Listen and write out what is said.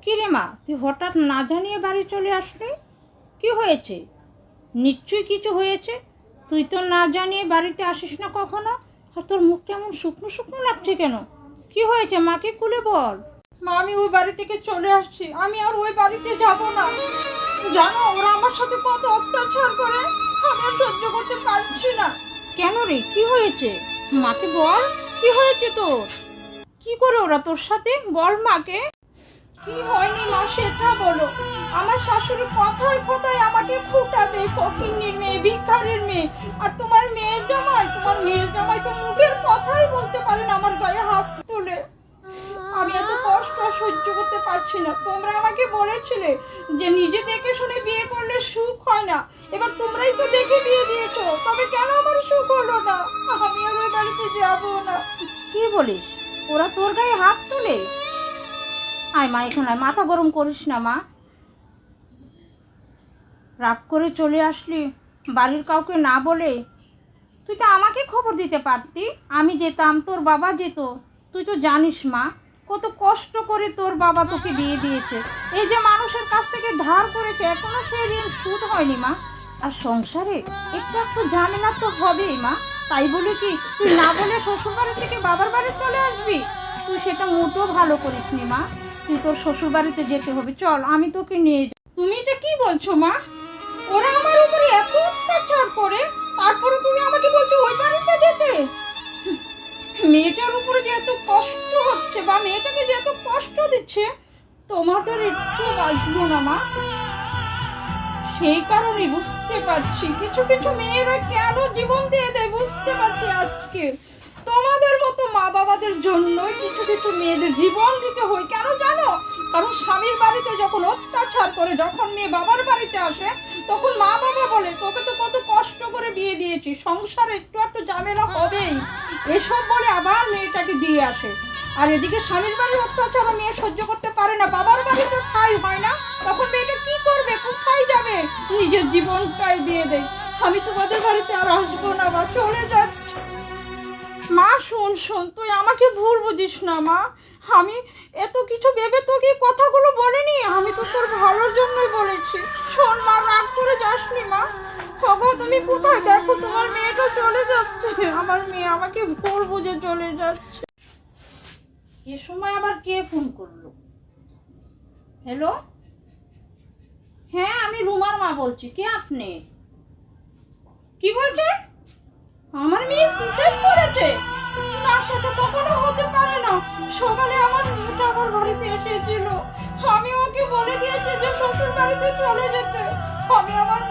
কী রে মা, তুই হঠাৎ না জানিয়ে বাড়ি চলে আসলি? কি হয়েছে? নিশ্চয়ই কিছু হয়েছে। তুই তো না জানিয়ে বাড়িতে আসিস না কখনো, আর তোর মুখ কেমন শুকনো শুকনো লাগছে কেন? কি হয়েছে মাকে খুলে বল। মা, আমি ওই বাড়ি থেকে চলে আসছি, আমি আর ওই বাড়িতে যাব না। জানো ওরা আমার সাথে কত অত্যাচার করে, আমি আর সহ্য করতে পারছি না। কেন রে, কি হয়েছে? মাকে বল, কি হয়েছে তোর? কি করে ওরা তোর সাথে, বল মাকে। কি হয়নি মা, সেটা বলো। আমার শাশুড়ি কথায় কথায় আমাকে খোঁটা দেয়, ফকিন্নির মেয়ে, ভিখারির মেয়ে। আর তোমার মেয়ের জামাই তো মুখের কথাই বলতে পারে না আমার গায়ে হাত তুলে। আমি এত কষ্ট সহ্য করতে পারছি না। তোমরা আমাকে বলেছিলে যে নিজে দেখে শুনে বিয়ে করলে সুখ হয় না, এবার তোমরাই তো দেখে বিয়ে দিয়েছো, তবে কেন আমার সুখ হলো না? আমি আর ওই বাড়িতে যাবো না। কি বলিস? ওরা তোর গায়ে হাত তোলে? আয় মা, এখানে মাথা গরম করিস না মা। রাগ করে চলে আসলি বাড়ির কাউকে না বলে। তুই তো আমাকে খবর দিতে পারতি, আমি যেতাম, তোর বাবা যেত। তুই তো জানিস মা, কত কষ্ট করে তোর বাবা তোকে বিয়ে দিয়েছে। এই যে মানুষের কাছ থেকে ধার করেছে, এখনো সেই ঋণ শোধ হয়নি মা। আর সংসারে একটু একটু ঝামেলা তো হবেই মা। তাই বলে কি তুই না বলে শ্বশুর বাড়ি থেকে বাবার বাড়ি চলে আসবি? তুই সেটা মোটেও ভালো করিসনি মা। তুই তোর শ্বশুর বাড়িতে যেতে হবে, চল আমি তোকে নিয়ে যাই। তুমি এটা কি বলছো মা? ওরা আমার উপরে এত অত্যাচার করে, তারপরে তুমি আমাকে বলছো ওই বাড়িতে যেতে? মেয়েটার উপরে যে এত কষ্ট হচ্ছে বা মেয়েটাকে যে এত কষ্ট দিচ্ছে, তোমাদের একটু বাঁচলো না মা। সেই কারণে বুঝতে পারছি কিছু কিছু মেয়েরা কেন জীবন দিয়ে দেয়, বুঝতে পারছি আজকে। তোমাদের মতো মা বাবাদের জন্যই কিছু কিছু মেয়েদের জীবন দিতে হয়। কেন জানো? কারণ স্বামীর বাড়িতে যখন অত্যাচার করে, যখন মেয়ে বাবার বাড়িতে আসে, তখন মা বাবা বলে তোকে তো কত কষ্ট করে বিয়ে দিয়েছি, সংসারে একটু একটু ঝামেলা হবেই, এসব বলে আবার মেয়েটাকে দিয়ে আসে। আর এদিকে স্বামীর বাড়ির অত্যাচার মেয়ে সহ্য করতে পারে না, বাবার বাড়িতে ঠাঁই হয় না, তখন মেয়েটা কি করবে, কোথায় যাবে? নিজের জীবনটাই দিয়ে দেয়। আমি তোমাদের বাড়িতে আর আসবো না বা, চলে যাচ্ছি। মা শোন শোন, তুই আমাকে ভুল বুঝিস না মা। আমি এত কিছু ভেবে তোকে কথাগুলো বলিনি, আমি তো তোর ভালোর জন্যই বলেছি। শোন মা, রাগ করে যাসনি মা। বাবা তুমি কোথায়? দেখো তোমার মেয়েটা চলে যাচ্ছে, আমার মেয়ে আমাকে ভুল বুঝে চলে যাচ্ছে। এ সময় আবার কে ফোন করলো? হ্যালো, হ্যাঁ আমি রুমার মা বলছি। কে আপনি? কি বলছেন? আমার মেয়ে সুসাইড করেছে? না, সেটা কখনো হতে পারে না। সকালে আমার মেয়েটা আমার বাড়িতে এসেছিল, আমি ওকে বলে দিয়েছি যে শ্বশুর বাড়িতে চলে যেতে। আমি আমার